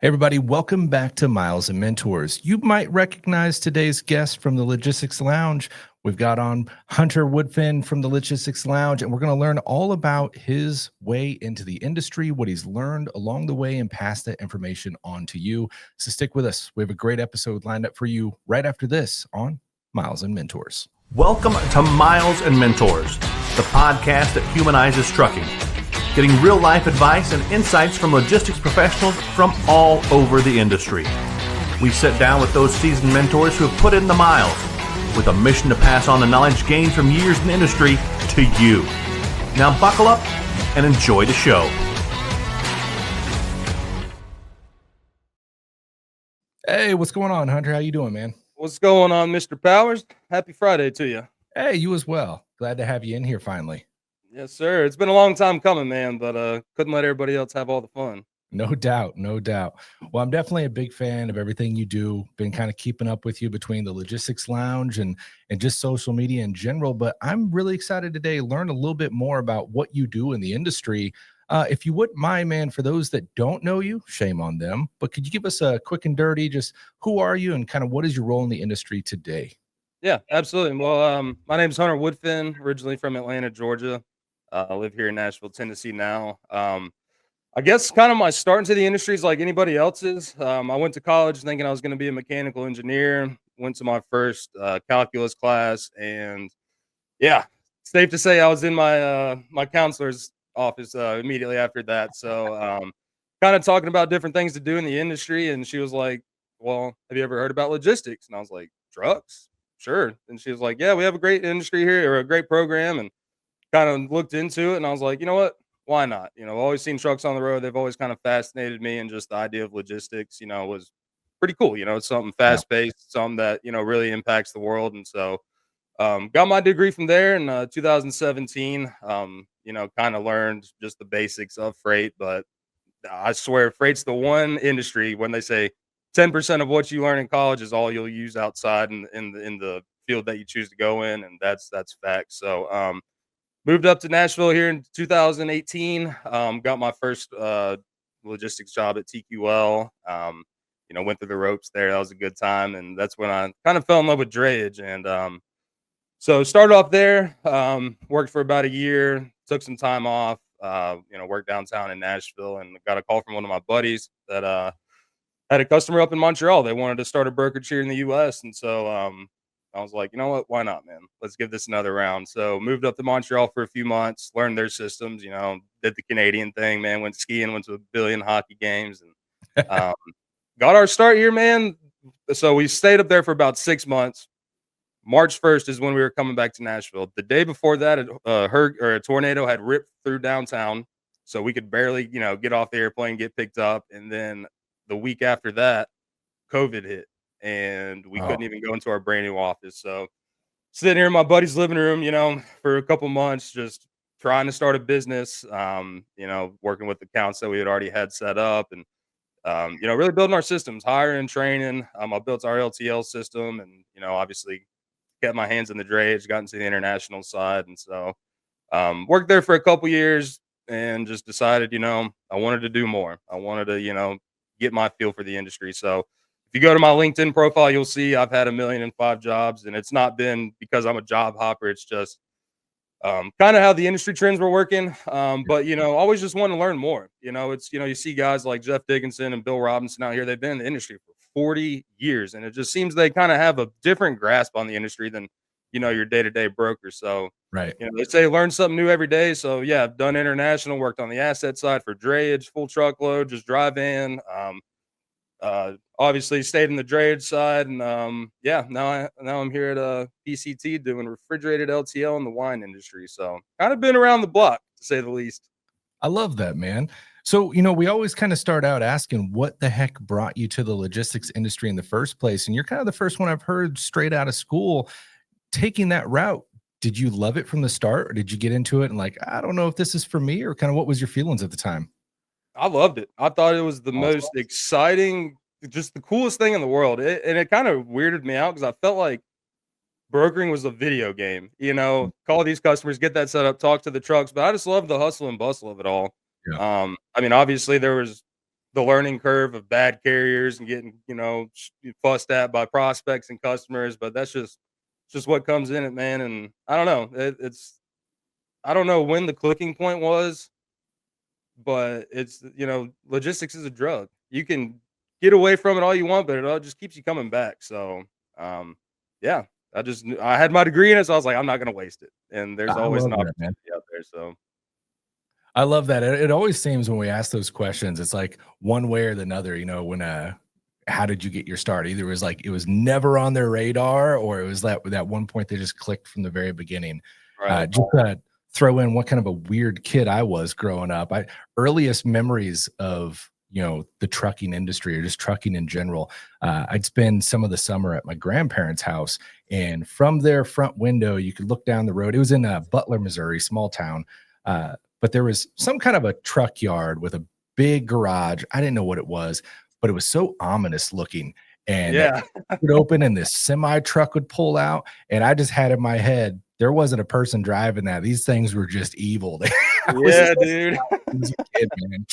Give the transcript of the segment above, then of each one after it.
Hey everybody, welcome back to Miles and Mentors. You might recognize today's guest from the Logistics Lounge. We've got on Hunter Woodfin from the Logistics Lounge, and we're going to learn all about his way into the industry, what he's learned along the way, and pass that information on to you. So stick with us. We have a great episode lined up for you right after this on Miles and Mentors. Welcome to Miles and Mentors, the podcast that humanizes trucking, getting real-life advice and insights from logistics professionals from all over the industry. We sit down with those seasoned mentors who have put in the miles with a mission to pass on the knowledge gained from years in the industry to you. Now buckle up and enjoy the show. Hey, what's going on, Hunter? How you doing, man? What's going on, Mr. Powers? Happy Friday to you. Hey, you as well. Glad to have you in here finally. Yes, sir. It's been a long time coming, man, but couldn't let everybody else have all the fun. No doubt, no doubt. Well, I'm definitely a big fan of everything you do. Been kind of keeping up with you between the Logistics Lounge and just social media in general. But I'm really excited today to learn a little bit more about what you do in the industry. If you wouldn't mind, man, for those that don't know you, shame on them. But could you give us a quick and dirty, just who are you and kind of what is your role in the industry today? Yeah, absolutely. Well, my name's Hunter Woodfin, originally from Atlanta, Georgia. I live here in Nashville, Tennessee now. I guess kind of my start into the industry is like anybody else's. I went to college thinking I was going to be a mechanical engineer. Went to my first calculus class, and yeah, safe to say I was in my counselor's office immediately after that. So, kind of talking about different things to do in the industry, and she was like, "Well, have you ever heard about logistics?" And I was like, "Trucks, sure." And she was like, "Yeah, we have a great industry here, or a great program," and kind of looked into it, and I was like, "You know what? Why not?" I've always seen trucks on the road. They've always kind of fascinated me, and just the idea of logistics, was pretty cool. It's something Yeah. fast paced, something that really impacts the world, and so got my degree from there in 2017. Kind of learned just the basics of freight, but I swear freight's the one industry when they say 10% of what you learn in college is all you'll use outside in the field that you choose to go in, and that's fact. So moved up to Nashville here in 2018. Got my first logistics job at TQL. Went through the ropes there. That was a good time, and that's when I kind of fell in love with drayage. And so started off there. Worked for about a year. Took some time off. Worked downtown in Nashville, and got a call from one of my buddies that had a customer up in Montreal. They wanted to start a brokerage here in the U.S. And so I was like, you know what? Why not, man? Let's give this another round. So moved up to Montreal for a few months, learned their systems, did the Canadian thing, man, went skiing, went to a billion hockey games, and got our start here, man. So we stayed up there for about 6 months. March 1st is when we were coming back to Nashville. The day before that, a tornado had ripped through downtown. So we could barely, get off the airplane, get picked up. And then the week after that, COVID hit, and we couldn't even go into our brand new office. So sitting here in my buddy's living room, for a couple months, just trying to start a business, working with accounts that we had already had set up, and really building our systems, hiring, training. I built our LTL system, and obviously kept my hands in the drayage, got into the international side, and so worked there for a couple years, and just decided, I wanted to do more. I wanted to, get my feel for the industry. So if you go to my LinkedIn profile, you'll see I've had 1,000,005 jobs, and it's not been because I'm a job hopper. It's just kind of how the industry trends were working. But always just want to learn more. It's you see guys like Jeff Dickinson and Bill Robinson out here. They've been in the industry for 40 years, and it just seems they kind of have a different grasp on the industry than your day-to-day broker. So Right. they say learn something new every day. So yeah, I've done international, worked on the asset side for drayage, full truckload, just drive in. Obviously stayed in the drayage side, and now I'm here at PCT doing refrigerated LTL in the wine industry. So kind of been around the block, to say the least. I love that, man. So, we always kind of start out asking what the heck brought you to the logistics industry in the first place. And you're kind of the first one I've heard straight out of school taking that route. Did you love it from the start, or did you get into it and like, I don't know if this is for me, or kind of what was your feelings at the time? I loved it. I thought it was the Awesome. most exciting, just the coolest thing in the world. And it kind of weirded me out because I felt like brokering was a video game. Call these customers, get that set up, talk to the trucks. But I just love the hustle and bustle of it all. Yeah. Obviously there was the learning curve of bad carriers and getting, fussed at by prospects and customers, but that's just what comes in it, man. And I don't know. I don't know when the clicking point was, but logistics is a drug. You can get away from it all you want, but it all just keeps you coming back. So, um, yeah, I had my degree in it, so I was like, I'm not gonna waste it. And there's I always an love that, man. opportunity out there. So I love that. It always seems when we ask those questions, it's like one way or the other, when how did you get your start? Either it was like it was never on their radar, or it was that one point they just clicked from the very beginning. right. Just throw in what kind of a weird kid I was growing up. Earliest memories of the trucking industry or just trucking in general. I'd spend some of the summer at my grandparents' house, and from their front window, you could look down the road. It was in Butler, Missouri, small town. But there was some kind of a truck yard with a big garage. I didn't know what it was, but it was so ominous looking. And that Yeah. would open and this semi truck would pull out. And I just had in my head, there wasn't a person driving that. These things were just evil. I was Yeah, just dude. a kid, man.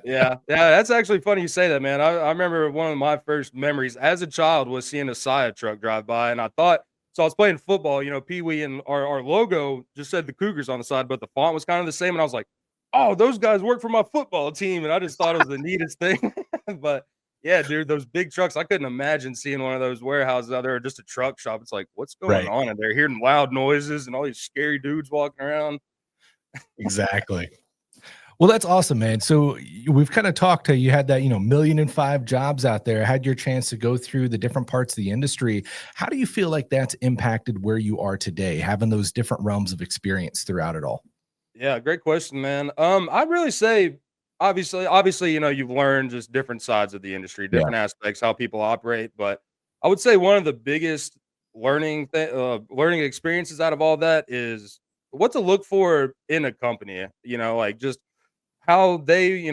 Yeah. Yeah. That's actually funny you say that, man. I remember one of my first memories as a child was seeing a Sia truck drive by, and I thought, so I was playing football, Pee Wee, and our logo just said the Cougars on the side, but the font was kind of the same. And I was like, oh, those guys work for my football team. And I just thought it was the neatest thing. But yeah, dude, those big trucks, I couldn't imagine seeing one of those warehouses out there or just a truck shop. It's like, what's going Right. on? And they're hearing loud noises and all these scary dudes walking around. Exactly. Well, that's awesome, man. So we've kind of talked to you had that, 1,000,005 jobs out there, had your chance to go through the different parts of the industry. How do you feel like that's impacted where you are today, having those different realms of experience throughout it all? Yeah, great question, man. I'd really say obviously, you've learned just different sides of the industry, Yeah. different aspects, how people operate. But I would say one of the biggest learning experiences out of all that is what to look for in a company, like just how they,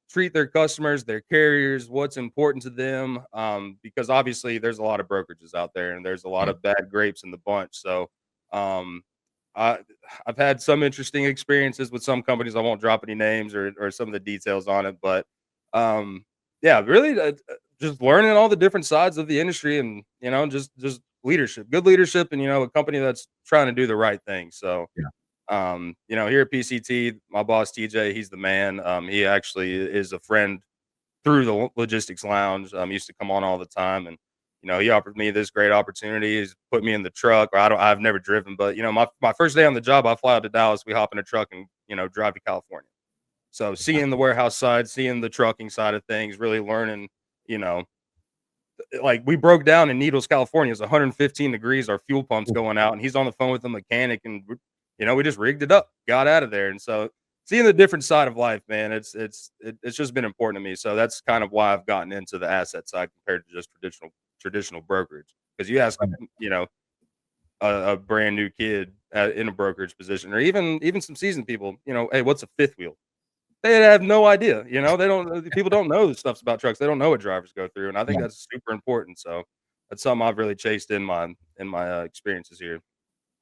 treat their customers, their carriers, what's important to them. Because obviously there's a lot of brokerages out there and there's a lot Mm. of bad grapes in the bunch. So, um, I I've had some interesting experiences with some companies. I won't drop any names or some of the details on it, but yeah, really just learning all the different sides of the industry and just leadership, good leadership, and a company that's trying to do the right thing. So Yeah. here at PCT, my boss TJ, he's the man. He actually is a friend through the logistics lounge. He used to come on all the time, and he offered me this great opportunity. He's put me in the truck. Or I've never driven, but my first day on the job, I fly out to Dallas. We hop in a truck and drive to California. So seeing the warehouse side, seeing the trucking side of things, really learning, you know, like we broke down in Needles, California. It's 115 degrees. Our fuel pump's going out, and he's on the phone with the mechanic, and we just rigged it up, got out of there. And so seeing the different side of life, man, it's just been important to me. So that's kind of why I've gotten into the asset side compared to just traditional brokerage. Because you ask, you know, a brand new kid in a brokerage position, or even some seasoned people, hey, what's a fifth wheel? They have no idea. They don't. People don't know the stuffs about trucks. They don't know what drivers go through, and I think Yeah. that's super important. So that's something I've really chased in my experiences here.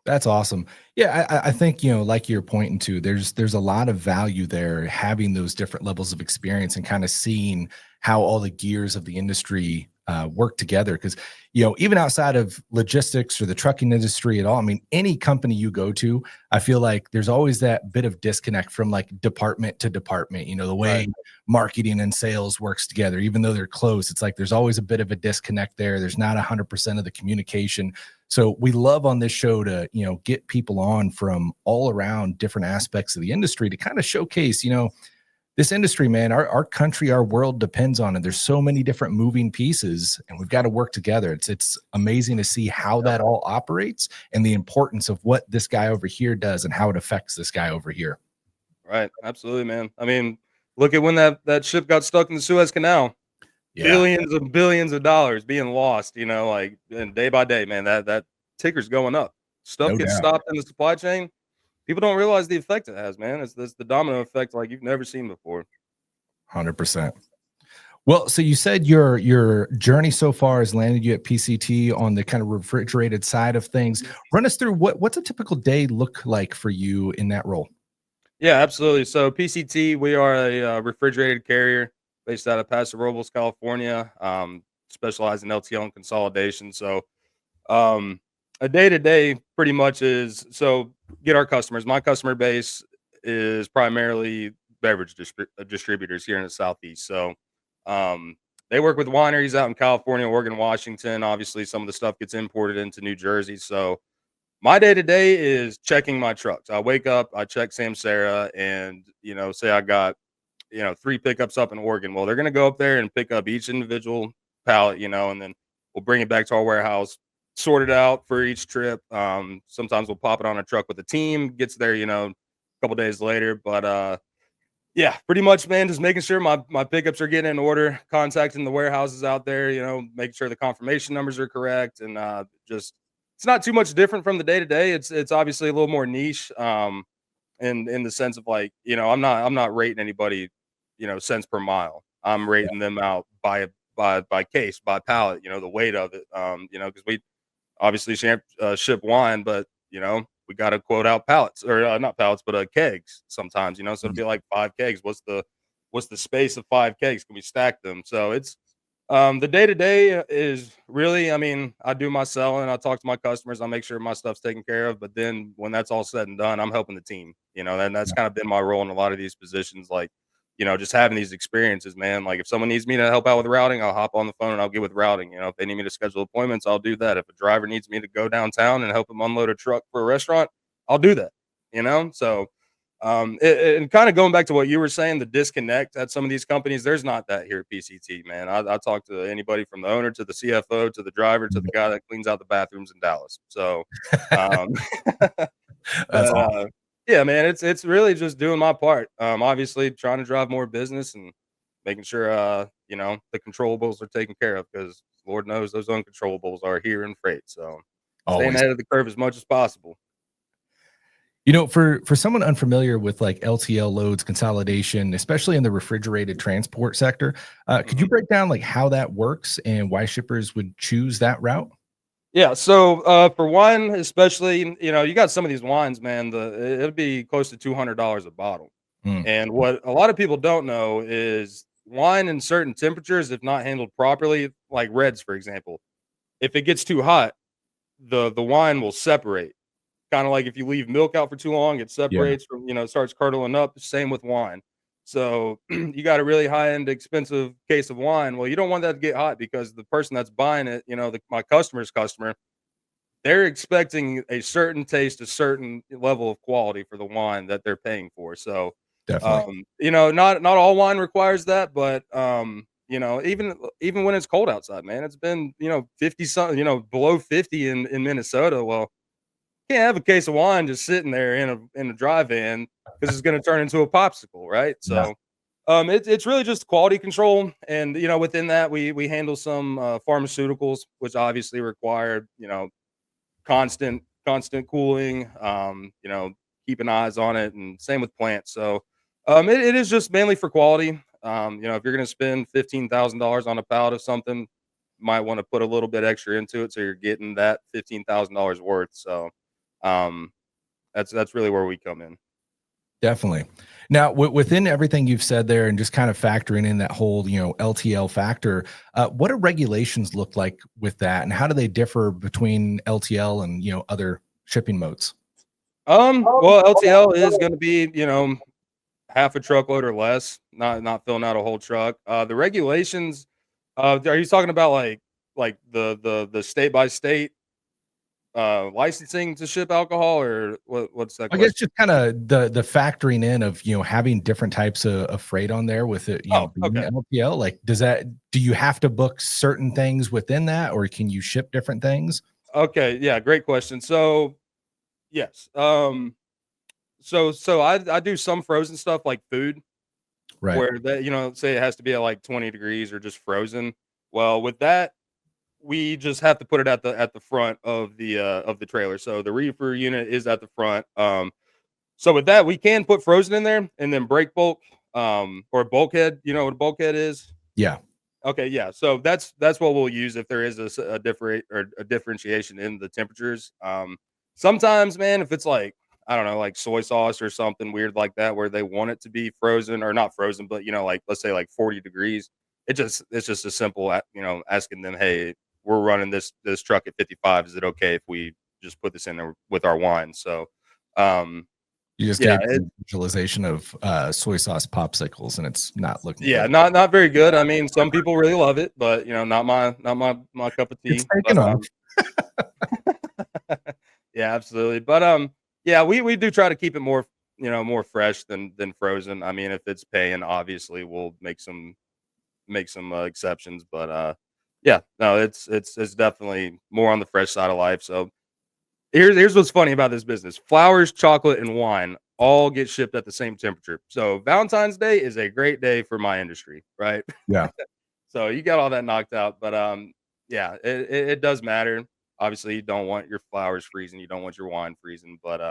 That's awesome. Yeah, I think, like you're pointing to, there's a lot of value there having those different levels of experience and kind of seeing how all the gears of the industry work together. Because, even outside of logistics or the trucking industry at all, I mean, any company you go to, I feel like there's always that bit of disconnect from like department to department, the way Right. marketing and sales works together, even though they're close, it's like there's always a bit of a disconnect there. There's not 100% of the communication. So we love on this show to, get people on from all around different aspects of the industry to kind of showcase, this industry, man, our country, our world depends on it. There's so many different moving pieces and we've got to work together. It's amazing to see how that all operates and the importance of what this guy over here does and how it affects this guy over here. Right. Absolutely, man. I mean, look at when that ship got stuck in the Suez Canal. Yeah, Billions and billions of dollars being lost, like, and day by day, man, that ticker's going up. Stuff no gets doubt. stopped in the supply chain. People don't realize the effect it has, man. It's the domino effect like you've never seen before. 100%. Well, so you said your journey so far has landed you at PCT on the kind of refrigerated side of things. Run us through what's a typical day look like for you in that role? Yeah, absolutely. So PCT, we are a refrigerated carrier. based out of Paso Robles, California. Specialize in LTL and consolidation. So um, a day to day pretty much is so get our customers. My customer base is primarily beverage distributors here in the Southeast. So they work with wineries out in California, Oregon, Washington. Obviously, some of the stuff gets imported into New Jersey. So my day to day is checking my trucks. I wake up, I check Samsara, and say I got 3 pickups up in Oregon. Well, they're going to go up there and pick up each individual pallet, and then we'll bring it back to our warehouse, sort it out for each trip. Sometimes we'll pop it on a truck with the team, gets there, a couple days later. But yeah, pretty much, man, just making sure my pickups are getting in order, contacting the warehouses out there, making sure the confirmation numbers are correct, and just it's not too much different from the day to day. It's obviously a little more niche. In the sense of like, I'm not rating anybody, cents per mile. I'm rating them out by case, by pallet, the weight of it. Because we obviously ship wine, but we got to quote out pallets or not pallets, but kegs sometimes. So it'll be like 5 kegs. What's the space of 5 kegs? Can we stack them? So it's the day to day is really, I mean, I do my selling, I talk to my customers, I make sure my stuff's taken care of. But then when that's all said and done, I'm helping the team, and that's kind of been my role in a lot of these positions. Like, just having these experiences, man. Like if someone needs me to help out with routing, I'll hop on the phone and I'll get with routing. If they need me to schedule appointments, I'll do that. If a driver needs me to go downtown and help him unload a truck for a restaurant, I'll do that. So and kind of going back to what you were saying, the disconnect at some of these companies, there's not that here at PCT, man. I talk to anybody from the owner to the CFO to the driver to the guy that cleans out the bathrooms in Dallas. So, um, but That's awesome. yeah, man, it's really just doing my part. Obviously trying to drive more business and making sure the controllables are taken care of because Lord knows those uncontrollables are here in freight. So staying Always. ahead of the curve as much as possible. For someone unfamiliar with like LTL loads consolidation, especially in the refrigerated transport sector, could you break down like how that works and why shippers would choose that route? Yeah, so for wine, especially, you got some of these wines, man. It'll be close to $200 a bottle. Mm, And what a lot of people don't know is wine in certain temperatures, if not handled properly, like reds, for example, if it gets too hot, the wine will separate. Kind of like if you leave milk out for too long, it yeah, separates from, it starts curdling up. Same with wine. So you got a really high end, expensive case of wine. Well, you don't want that to get hot because the person that's buying it, my customer's customer, they're expecting a certain taste, a certain level of quality for the wine that they're paying for. So, definitely. not all wine requires that, but even when it's cold outside, man, it's been 50 something, below 50 in Minnesota. Well, you can't have a case of wine just sitting there in a dry van because it's going to turn into a popsicle, right? Yeah, So, it's really just quality control, and within that we handle some pharmaceuticals, which obviously require constant cooling, keeping eyes on it, and same with plants. So it is just mainly for quality. If you're going to spend $15,000 on a pallet of something, might want to put a little bit extra into it so you're getting that $15,000 worth. So um that's really where we come in. definitely. Now, within everything you've said there, and just kind of factoring in that whole, LTL factor, what do regulations look like with that, and how do they differ between LTL and other shipping modes? Well, LTL is going to be half a truckload or less, not filling out a whole truck. The regulations, are you talking about like the state by state licensing to ship alcohol, or what's that I guess question? just kind of the factoring in of having different types of freight on there with it, Oh, being okay. LTL. Like, do you have to book certain things within that, or can you ship different things? Okay, yeah, great question. So, yes. So I do some frozen stuff like food Right. where that, say it has to be at like 20 degrees or just frozen. Well, with that, we just have to put it at the front of the trailer. So the reefer unit is at the front. So with that, we can put frozen in there and then break bulk, or bulkhead. You know what a bulkhead is? Yeah. Okay, yeah. So that's what we'll use if there is a differentiation in the temperatures. Sometimes, man, if it's like I don't know, like soy sauce or something weird like that, where they want it to be frozen or not frozen, but like let's say like 40 degrees. It's just as simple, asking them, hey, we're running this truck at 55. Is it okay if we just put this in there with our wine? So, um, You just yeah, gave me a visualization of soy sauce popsicles, and it's not looking yeah, good. not very good. I mean, some people really love it, but not my cup of It's tea. taken But off. yeah, absolutely. But yeah, we do try to keep it more fresh than frozen. I mean, if it's paying, obviously we'll make some exceptions. But yeah, no, it's definitely more on the fresh side of life. So here's what's funny about this business: flowers, chocolate, and wine all get shipped at the same temperature. So Valentine's Day is a great day for my industry, right? Yeah. So you got all that knocked out, but yeah, it does matter. Obviously, you don't want your flowers freezing, you don't want your wine freezing, but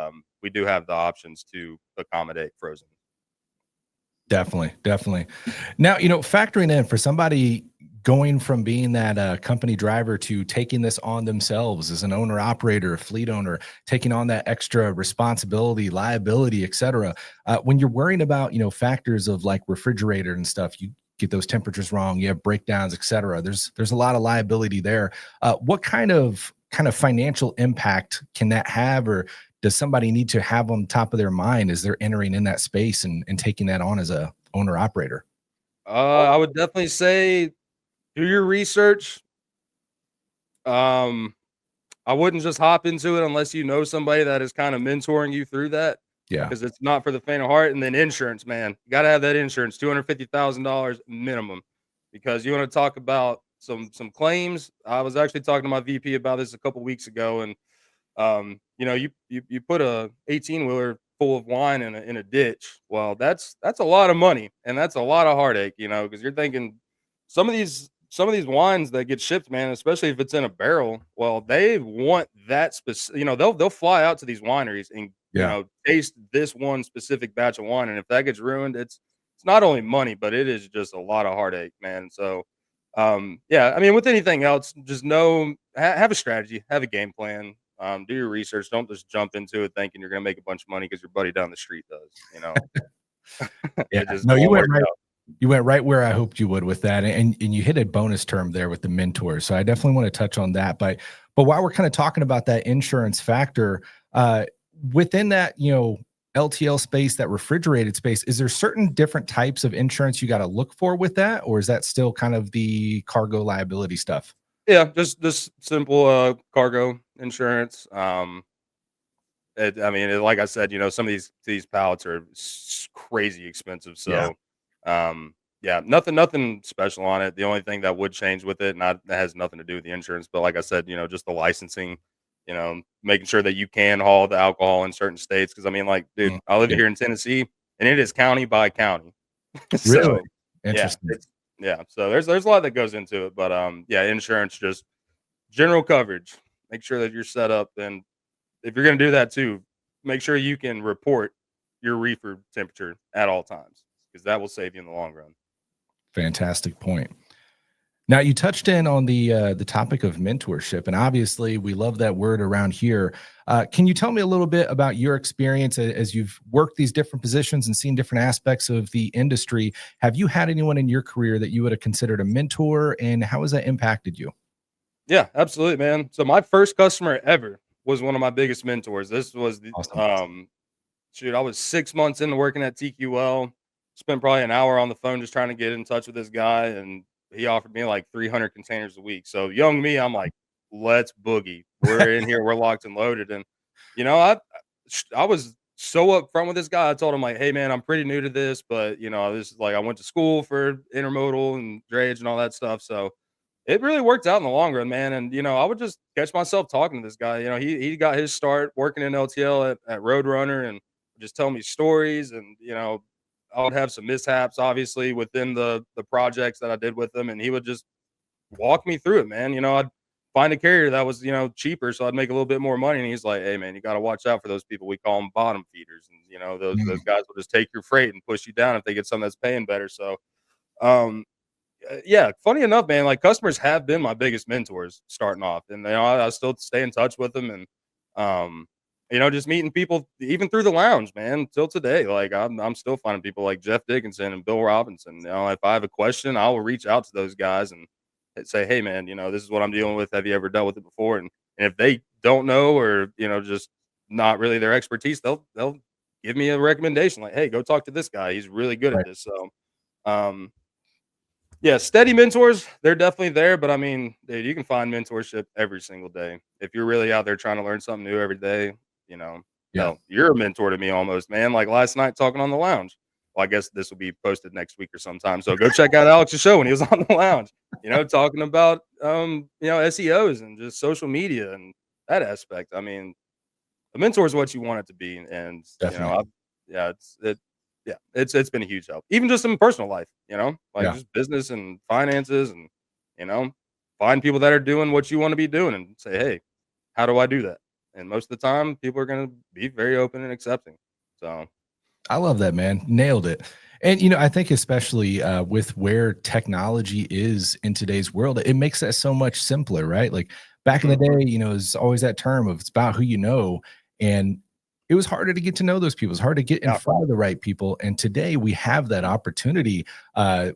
we do have the options to accommodate frozen. Definitely, definitely. Now, factoring in for somebody going from being that company driver to taking this on themselves as an owner operator, a fleet owner, taking on that extra responsibility, liability, et cetera. When you're worrying about, factors of like refrigerator and stuff, you get those temperatures wrong, you have breakdowns, et cetera. There's a lot of liability there. What kind of financial impact can that have, or does somebody need to have on top of their mind as they're entering in that space and taking that on as a owner operator? I would definitely say do your research. Um, I wouldn't just hop into it unless you know somebody that is kind of mentoring you through that, Yeah. because it's not for the faint of heart. And then insurance, man, you got to have that insurance, $250,000 minimum, because you want to talk about some claims. I was actually talking to my VP about this a couple weeks ago, and you put a 18 wheeler full of wine in a ditch. Well, that's a lot of money, and that's a lot of heartache, because you're thinking some of these wines that get shipped, man, especially if it's in a barrel. Well, they want that specific. They'll fly out to these wineries and Yeah. taste this one specific batch of wine, and if that gets ruined, it's not only money, but it is just a lot of heartache, man. So, yeah, I mean, with anything else, just have a strategy, have a game plan. Do your research. Don't just jump into it thinking you're going to make a bunch of money because your buddy down the street does. Yeah. No, It you won't went work right. out. You went right where I hoped you would with that, and you hit a bonus term there with the mentor. So I definitely want to touch on that. But while we're kind of talking about that insurance factor, uh, within that LTL space, that refrigerated space, is there certain different types of insurance you got to look for with that, or is that still kind of the cargo liability stuff? Yeah, just simple cargo insurance. I mean, like I said, some of these pallets are crazy expensive. Yeah. So, yeah, nothing special on it. The only thing that would change with it, not that has nothing to do with the insurance, but like I said, just the licensing. Making sure that you can haul the alcohol in certain states. Because I mean, like, dude, Mm, I live yeah. here in Tennessee, and it is county by county. Really So, yeah, interesting. yeah. So there's a lot that goes into it, but yeah, insurance, just general coverage. Make sure that you're set up, and if you're gonna do that too, make sure you can report your reefer temperature at all times, because that will save you in the long run. Fantastic point. Now you touched in on the topic of mentorship, and obviously we love that word around here. Can you tell me a little bit about your experience as you've worked these different positions and seen different aspects of the industry? Have you had anyone in your career that you would have considered a mentor, and how has that impacted you? Yeah, absolutely, man. So my first customer ever was one of my biggest mentors. This was the Awesome. shoot, I was 6 months into working at TQL. Spent probably an hour on the phone just trying to get in touch with this guy, and he offered me like 300 containers a week. So young me, I'm like, let's boogie. We're in here, we're locked and loaded. And I was so upfront with this guy. I told him like, hey man, I'm pretty new to this, but this is like I went to school for intermodal and drayage and all that stuff. So it really worked out in the long run, man. And I would just catch myself talking to this guy. He got his start working in LTL at Roadrunner, and just tell me stories. And I would have some mishaps, obviously, within the projects that I did with him, and he would just walk me through it, man. I'd find a carrier that was cheaper, so I'd make a little bit more money. And he's like, "Hey, man, you got to watch out for those people. We call them bottom feeders, and those Mm, guys will just take your freight and push you down if they get something that's paying better." So. Um, yeah, funny enough, man, like customers have been my biggest mentors starting off, and I still stay in touch with them, and um, just meeting people even through the lounge, man, till today. Like I'm still finding people like Jeff Dickinson and Bill Robinson. If I have a question, I will reach out to those guys and say, "Hey, man, this is what I'm dealing with. Have you ever dealt with it before?" And if they don't know or just not really their expertise, they'll give me a recommendation. Like, "Hey, go talk to this guy. He's really good at Right. this." So, um, yeah, steady mentors, they're definitely there, but I mean, dude, you can find mentorship every single day. If you're really out there trying to learn something new every day, you know, Yeah. hell, you're a mentor to me almost, man. Like last night talking on the lounge. Well, I guess this will be posted next week or sometime. So go check out Alex's show when he was on the lounge, talking about SEOs and just social media and that aspect. I mean, a mentor is what you want it to be, and Definitely. yeah, it's been a huge help, even just in personal life, like Yeah. just business and finances, and you know, find people that are doing what you want to be doing, and say, hey, how do I do that? And most of the time, people are going to be very open and accepting. So I love that, man. Nailed it. And I think especially with where technology is in today's world, it makes that so much simpler, right? Like back in the mhm, day, it's always that term of it's about who you know, and it was harder to get to know those people. It's hard to get in yeah, front of the right people. And today we have that opportunity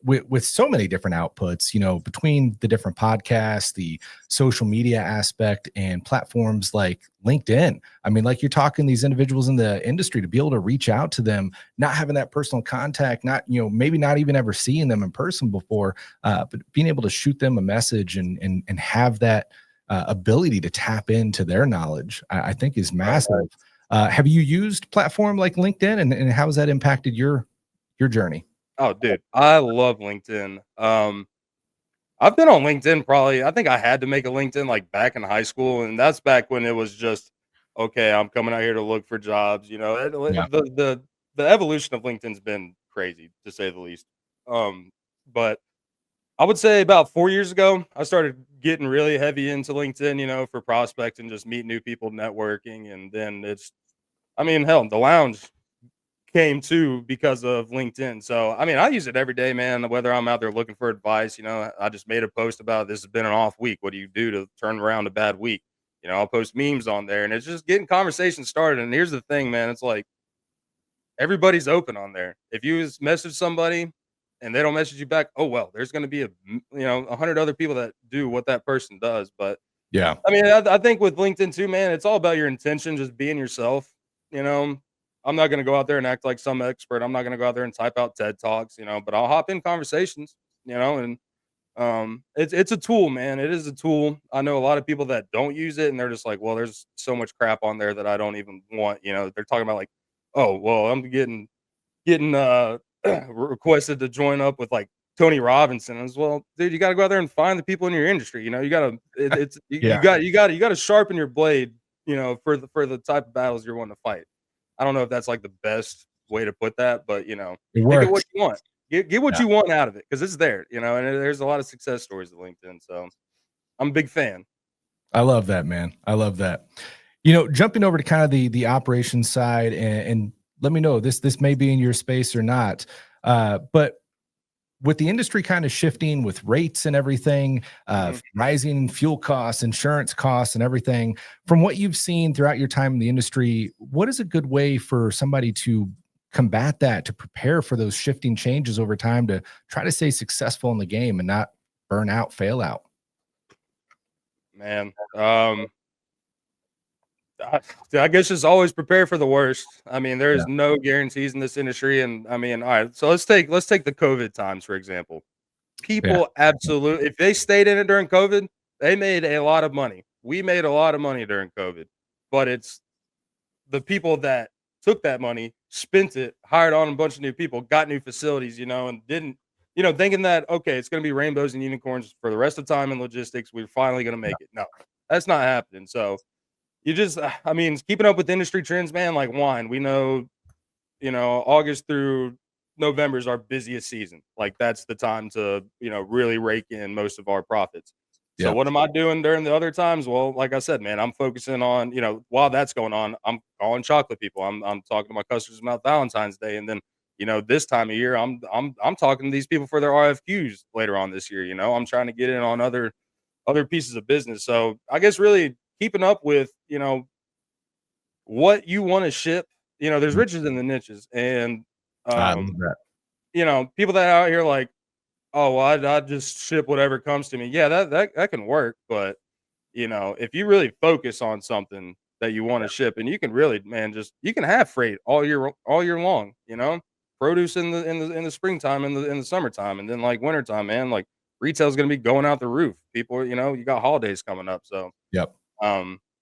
with so many different outputs. Between the different podcasts, the social media aspect, and platforms like LinkedIn. I mean, like you're talking these individuals in the industry to be able to reach out to them, not having that personal contact, not, maybe not even ever seeing them in person before, but being able to shoot them a message and have that ability to tap into their knowledge, I think is right. massive. Have you used platform like LinkedIn, and how has that impacted your journey? Oh, dude, I love LinkedIn. I've been on LinkedIn probably. I think I had to make a LinkedIn like back in high school, and that's back when it was just okay. I'm coming out here to look for jobs. Yeah. The evolution of LinkedIn's been crazy to say the least. But I would say about 4 years ago, I started getting really heavy into LinkedIn. For prospecting, just meeting new people, networking, and then I mean, hell, the lounge came to because of LinkedIn. So, I mean, I use it every day, man, whether I'm out there looking for advice, I just made a post about this has been an off week. What do you do to turn around a bad week? I'll post memes on there and it's just getting conversations started. And here's the thing, man, it's like everybody's open on there. If you just message somebody and they don't message you back, oh well, there's going to be 100 other people that do what that person does. But Yeah. I mean, I think with LinkedIn too, man, it's all about your intention, just being yourself. You know, I'm not going to go out there and act like some expert. I'm not going to go out there and type out TED Talks, but I'll hop in conversations, and it's a tool, man. It is a tool. I know a lot of people that don't use it and they're just like, well, there's so much crap on there that I don't even want. They're talking about like, oh, well, I'm getting requested to join up with like Tony Robinson as well. Dude, you got to go out there and find the people in your industry. You got to it's Yeah. you got to sharpen your blade. For the type of battles you're wanting to fight. I don't know if that's like the best way to put that, but It get what works. you want. Get what Yeah. you want out of it because it's there. And there's a lot of success stories at LinkedIn. So I'm a big fan. I love that, man. I love that. Jumping over to kind of the operations side, and let me know this may be in your space or not. But with the industry kind of shifting with rates and everything, Mhm. rising fuel costs, insurance costs, and everything, from what you've seen throughout your time in the industry, what is a good way for somebody to combat that, to prepare for those shifting changes over time, to try to stay successful in the game and not burn out, fail out? Man, I, I guess just always prepare for the worst. I mean, there Yeah. is no guarantees in this industry, and I mean, all right. So let's take the COVID times for example. Yeah. People absolutely, if they stayed in it during COVID, they made a lot of money. We made a lot of money during COVID, but it's the people that took that money, spent it, hired on a bunch of new people, got new facilities, and didn't, thinking that okay, it's going to be rainbows and unicorns for the rest of the time in logistics. We're finally going to make it. No, that's not happening. So you just, I mean, keeping up with industry trends, man, like wine. We know, August through November is our busiest season. Like that's the time to, really rake in most of our profits. So Yeah. what am I doing during the other times? Well, like I said, man, I'm focusing on, while that's going on, I'm calling chocolate people. I'm talking to my customers about Valentine's Day. And then, this time of year, I'm talking to these people for their RFQs later on this year. I'm trying to get in on other pieces of business. So I guess really keeping up with, what you want to ship. There's riches in the niches, and I love that. people that are out here like, oh, well, I just ship whatever comes to me. Yeah, that can work, but if you really focus on something that you want to ship, and you can really, man, just you can have freight all year long. Produce in the springtime, in the summertime, and then like wintertime, man, like retail's gonna be going out the roof. People, you got holidays coming up, so Yep.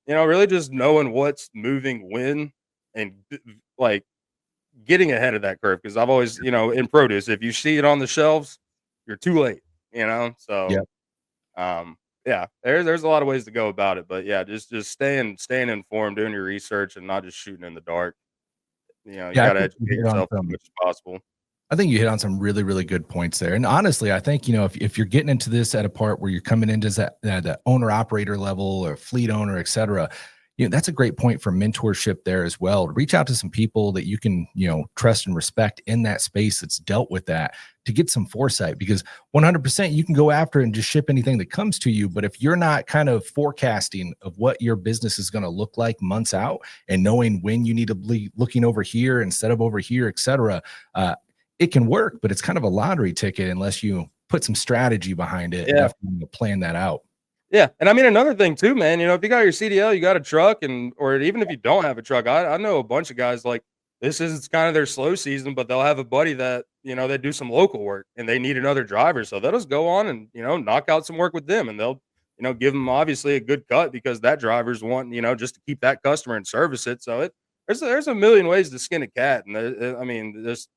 really just knowing what's moving when, and like getting ahead of that curve. Because I've always, in produce, if you see it on the shelves, you're too late. So Yep. yeah, there's a lot of ways to go about it, but yeah, just staying informed, doing your research, and not just shooting in the dark. You Yeah, I got to think you educate hit on yourself as some much as possible. I think you hit on some really, really good points there. And honestly, I think, if you're getting into this at a part where you're coming into that owner operator level or fleet owner, et cetera, that's a great point for mentorship there as well. Reach out to some people that you can, trust and respect in that space that's dealt with that, to get some foresight, because 100% you can go after and just ship anything that comes to you. But if you're not kind of forecasting of what your business is going to look like months out, and knowing when you need to be looking over here instead of over here, et cetera, it can work, but it's kind of a lottery ticket unless you put some strategy behind it and Yeah. definitely plan that out. Yeah, and I mean another thing too, man. If you got your CDL, you got a truck, and or even if you don't have a truck, I know a bunch of guys like this is kind of their slow season, but they'll have a buddy that they do some local work and they need another driver, so they'll just go on and knock out some work with them, and they'll give them obviously a good cut because that driver's want just to keep that customer and service it. So there's a million ways to skin a cat, and I mean there's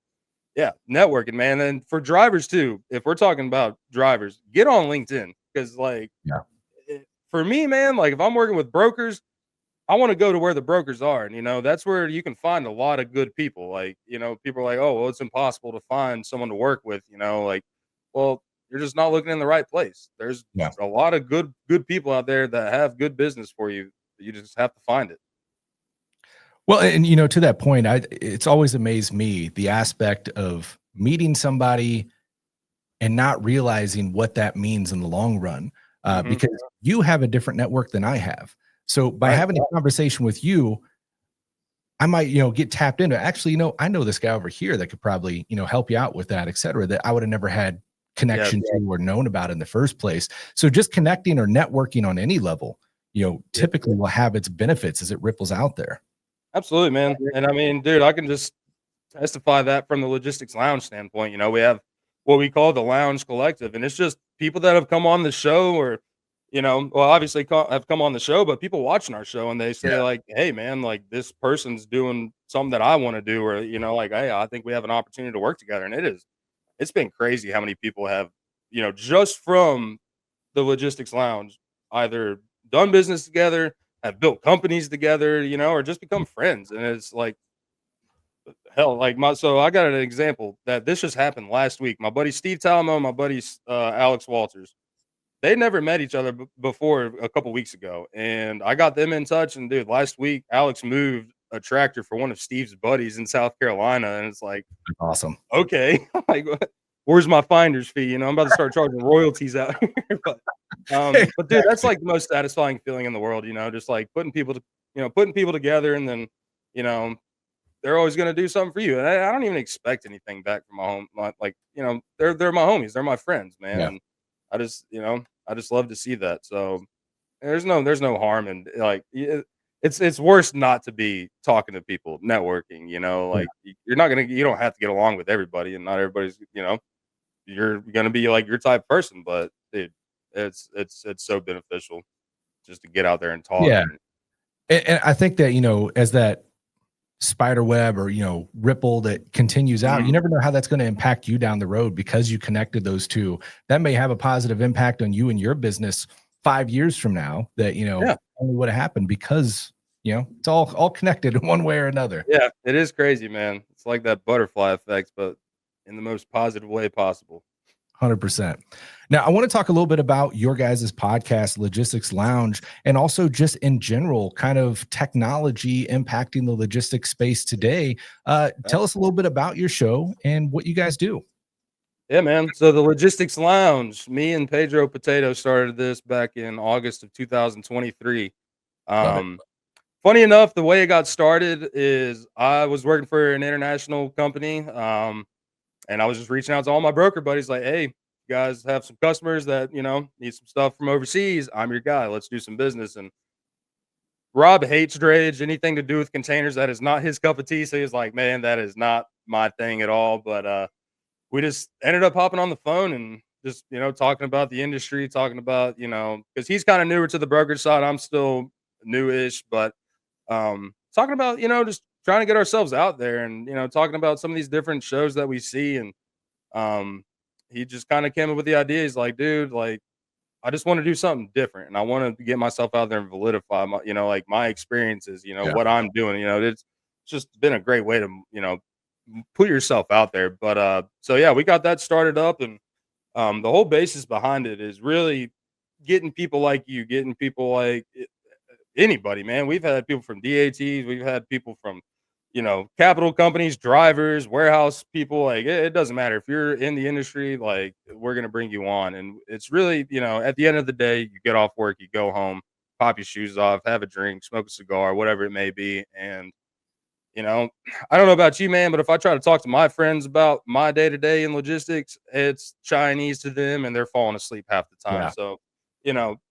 yeah, networking, man. And for drivers too, if we're talking about drivers, get on LinkedIn because like Yeah. for me, man, like if I'm working with brokers, I want to go to where the brokers are. And, that's where you can find a lot of good people. Like, people are like, oh, well, it's impossible to find someone to work with, like, well, you're just not looking in the right place. There's Yeah. a lot of good people out there that have good business for you. You just have to find it. Well, and to that point, it's always amazed me the aspect of meeting somebody and not realizing what that means in the long run, Hmm. because you have a different network than I have. So by Right. having a conversation with you, I might, get tapped into, actually, I know this guy over here that could probably, help you out with that, et cetera, that I would have never had Yeah. connection to or known about in the first place. So just connecting or networking on any level, Yeah. typically will have its benefits as it ripples out there. Absolutely, man. And I mean, dude, I can just testify that from the logistics lounge standpoint. We have what we call the lounge collective, and it's just people that have come on the show, or well, obviously have come on the show, but people watching our show, and they say Yeah. like, hey man, like this person's doing something that I want to do, or like, hey, I think we have an opportunity to work together. And it's been crazy how many people have just from the logistics lounge either done business together, have built companies together, or just become friends. And it's like, hell, like so I got an example that this just happened last week. My buddy Steve Talamo, my buddy Alex Walters, they never met each other before a couple weeks ago, and I got them in touch. And dude, last week Alex moved a tractor for one of Steve's buddies in South Carolina, and it's like, Awesome. okay, like where's my finder's fee? I'm about to start charging royalties out here, but dude, that's Exactly. like the most satisfying feeling in the world. Just like putting people together, and then you know they're always gonna do something for you, and I don't even expect anything back from like, they're my homies, they're my friends, man, Yeah. and I just love to see that, so there's no harm in, like, it's worse not to be talking to people, networking, Yeah. like, you don't have to get along with everybody, and not everybody's, you're gonna be, like, your type of person, but, dude, it's so beneficial just to get out there and talk, Yeah. and And I think that, as that spider web or, ripple that continues out, mhm, you never know how that's going to impact you down the road because you connected those two. That may have a positive impact on you and your business 5 years from now that, yeah. only would have happened because, it's all connected in one way or another. Yeah, it is crazy, man. It's like that butterfly effect, but in the most positive way possible. 100%. Now, I want to talk a little bit about your guys' podcast, Logistics Lounge, and also just in general, kind of technology impacting the logistics space today. Yeah. Tell us a little bit about your show and what you guys do. Yeah, man. So the Logistics Lounge, me and Pedro Potato started this back in August of 2023. Love it. Um, funny enough, the way it got started is I was working for an international company, and I was just reaching out to all my broker buddies, like, "Hey, you guys have some customers that need some stuff from overseas. I'm your guy. Let's do some business." And Rob hates drayage, anything to do with containers. That is not his cup of tea. So he's like, "Man, that is not my thing at all." But we just ended up hopping on the phone and just talking about the industry, talking about because he's kind of newer to the brokerage side. I'm still newish, but talking about just trying to get ourselves out there, and talking about some of these different shows that we see. And um he just kind of came up with the idea. He's like, "Dude, like, I just want to do something different, and I want to get myself out there and validify my like my experiences, Yeah. what I'm doing. It's just been a great way to put yourself out there." But so yeah, we got that started up. And the whole basis behind it is really getting people like you, getting people like anybody, man. We've had people from DATs, we've had people from, capital companies, drivers, warehouse people. Like, it doesn't matter if you're in the industry, like, we're going to bring you on. And it's really, at the end of the day, you get off work, you go home, pop your shoes off, have a drink, smoke a cigar, whatever it may be. And, you know, I don't know about you, man, but if I try to talk to my friends about my day to day in logistics, it's Chinese to them and they're falling asleep half the time. Yeah. So,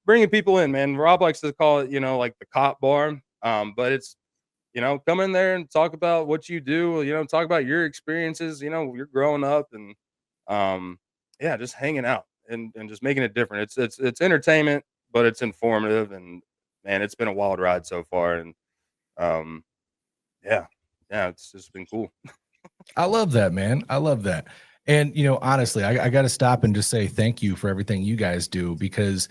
bringing people in, man. Rob likes to call it, like the cop bar. But it's, come in there and talk about what you do, talk about your experiences, you're growing up. And, yeah, just hanging out and just making it different. It's entertainment, but it's informative. And, man, it's been a wild ride so far. And, um, yeah. Yeah, it's just been cool. I love that, man. I love that. And, honestly, I got to stop and just say thank you for everything you guys do, because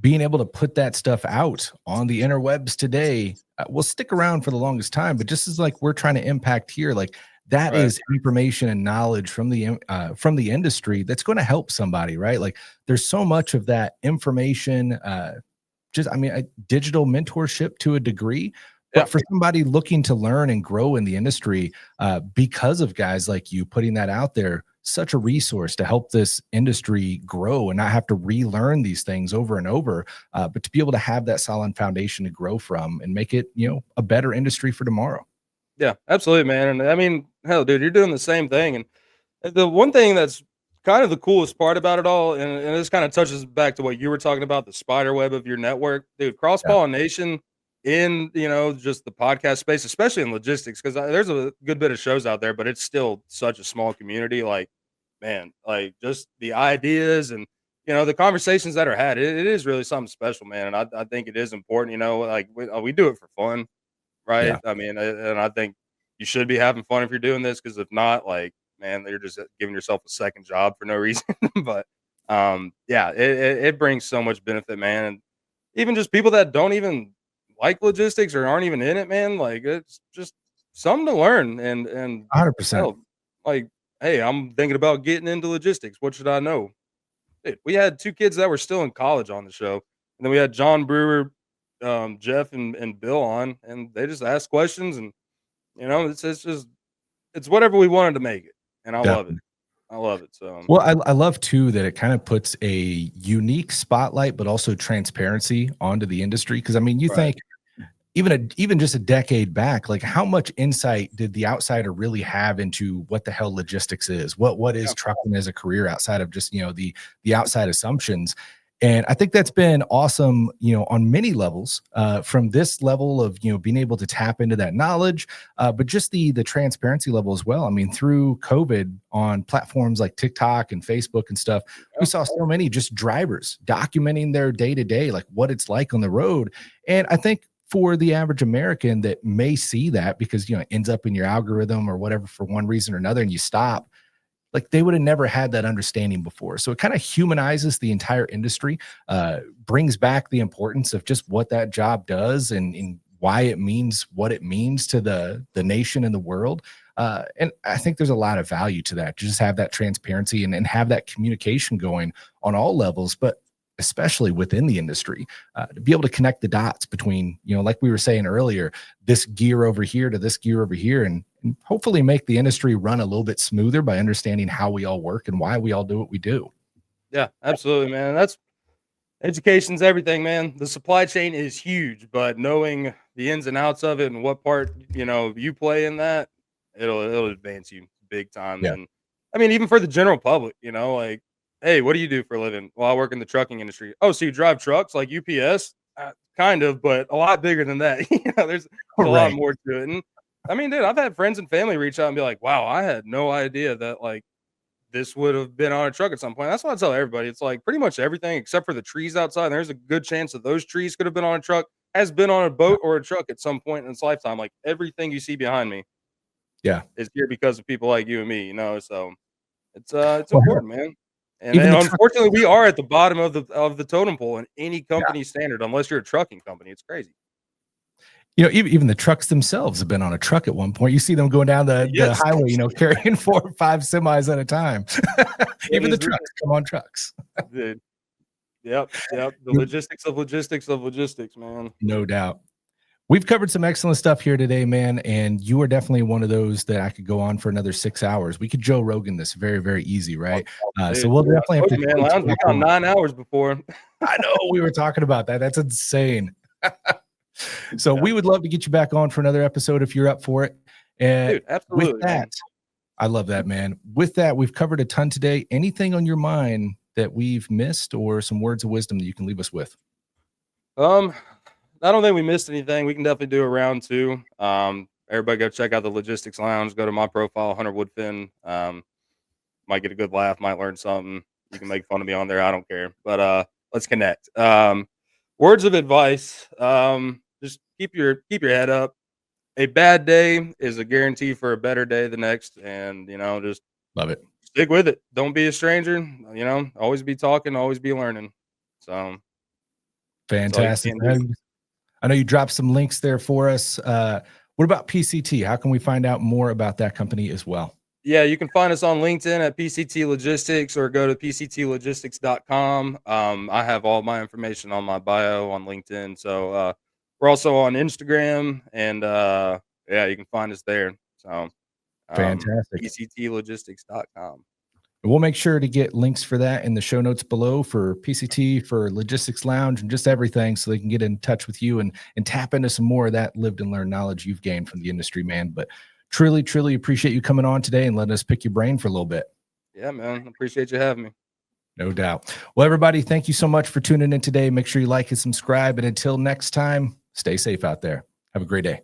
being able to put that stuff out on the interwebs today will stick around for the longest time. But just as like we're trying to impact here, like that Right. is information and knowledge from the industry that's going to help somebody, right? Like there's so much of that information, digital mentorship to a degree. Yeah. But for somebody looking to learn and grow in the industry, because of guys like you putting that out there, such a resource to help this industry grow and not have to relearn these things over and over, but to be able to have that solid foundation to grow from and make it, a better industry for tomorrow. Yeah, absolutely, man. And I mean, hell, dude, you're doing the same thing. And the one thing that's kind of the coolest part about it all, and this kind of touches back to what you were talking about, the spider web of your network, dude, cross Yeah, pollination in, just the podcast space, especially in logistics, because there's a good bit of shows out there, but it's still such a small community. Like, man, like just the ideas and, the conversations that are had, it is really something special, man. And I think it is important, like we do it for fun. Right? yeah. I mean, and I think you should be having fun if you're doing this, because if not, like, man, you're just giving yourself a second job for no reason. But yeah, it brings so much benefit, man. And even just people that don't even like logistics or aren't even in it, man, like it's just something to learn. And 100%. hell, like, hey, I'm thinking about getting into logistics. What should I know? Dude, we had two kids that were still in college on the show, and then we had John Brewer, Jeff and Bill on, and they just asked questions. And it's just it's whatever we wanted to make it, and I love it. Definitely. I love it. So Well, I love too that it kind of puts a unique spotlight, but also transparency onto the industry. Because I mean, you right, think even just a decade back, like how much insight did the outsider really have into what the hell logistics is? What is yeah, trucking as a career outside of just the outside assumptions? And I think that's been awesome, on many levels, from this level of, being able to tap into that knowledge, but just the transparency level as well. I mean, through COVID on platforms like TikTok and Facebook and stuff, we yeah, saw so many just drivers documenting their day to day, like what it's like on the road. And I think for the average American that may see that because, it ends up in your algorithm or whatever for one reason or another, and you stop, like they would have never had that understanding before. So it kind of humanizes the entire industry, brings back the importance of just what that job does and why it means what it means to the nation and the world. And I think there's a lot of value to that, to just have that transparency and have that communication going on all levels, but especially within the industry, to be able to connect the dots between, like we were saying earlier, this gear over here to this gear over here, and hopefully make the industry run a little bit smoother by understanding how we all work and why we all do what we do. yeah, absolutely, man. That's education's everything, man. The supply chain is huge, but knowing the ins and outs of it and what part, you play in that, it'll advance you big time. Yeah. And I mean, even for the general public, like, hey, what do you do for a living? Well, I work in the trucking industry. Oh, so you drive trucks like UPS? Kind of, but a lot bigger than that. There's a lot Right. more to it. And I mean, dude, I've had friends and family reach out and be like, wow, I had no idea that like this would have been on a truck at some point. That's why I tell everybody. It's like pretty much everything except for the trees outside. And there's a good chance that those trees could have been on a truck, has been on a boat or a truck at some point in its lifetime. Like everything you see behind me Yeah. is here because of people like you and me. So it's Well, hell, important, man. And even then the truck. unfortunately, we are at the bottom of the totem pole in any company standard, unless you're a trucking company. It's crazy. Even the trucks themselves have been on a truck at one point. You see them going down the Yes. highway, carrying 4 or 5 semis at a time. It Even the is trucks come on trucks. dude. Yep. The No logistics of logistics, man. no doubt. We've covered some excellent stuff here today, man, and you are definitely one of those that I could go on for another 6 hours. We could Joe Rogan this very, very easy, right? So Dude, we'll I definitely have told to you, man, take lounge, you we back got on. 9 hours before. I know we were talking about that. That's insane. So Yeah. we would love to get you back on for another episode if you're up for it. And Dude, absolutely, with that, man. I love that, man. With that, we've covered a ton today. Anything on your mind that we've missed or some words of wisdom that you can leave us with? I don't think we missed anything. We can definitely do a round 2. Everybody go check out the Logistics Lounge. Go to my profile, Hunter Woodfin. Might get a good laugh, might learn something. You can make fun of me on there. I don't care. But let's connect. Words of advice. Just keep your head up. A bad day is a guarantee for a better day the next. And just Love it. stick with it. Don't be a stranger. Always be talking, always be learning. So that's all you Fantastic. can do. I know you dropped some links there for us. What about PCT? How can we find out more about that company as well? Yeah, you can find us on LinkedIn at PCT Logistics or go to pctlogistics.com. I have all my information on my bio on LinkedIn. So we're also on Instagram and yeah, you can find us there. So Fantastic. pctlogistics.com. We'll make sure to get links for that in the show notes below for PCT, for Logistics Lounge, and just everything so they can get in touch with you and tap into some more of that lived and learned knowledge you've gained from the industry, man. But truly, truly appreciate you coming on today and letting us pick your brain for a little bit. Yeah, man. Appreciate you having me. No doubt. Well, everybody, thank you so much for tuning in today. Make sure you like and subscribe. And until next time, stay safe out there. Have a great day.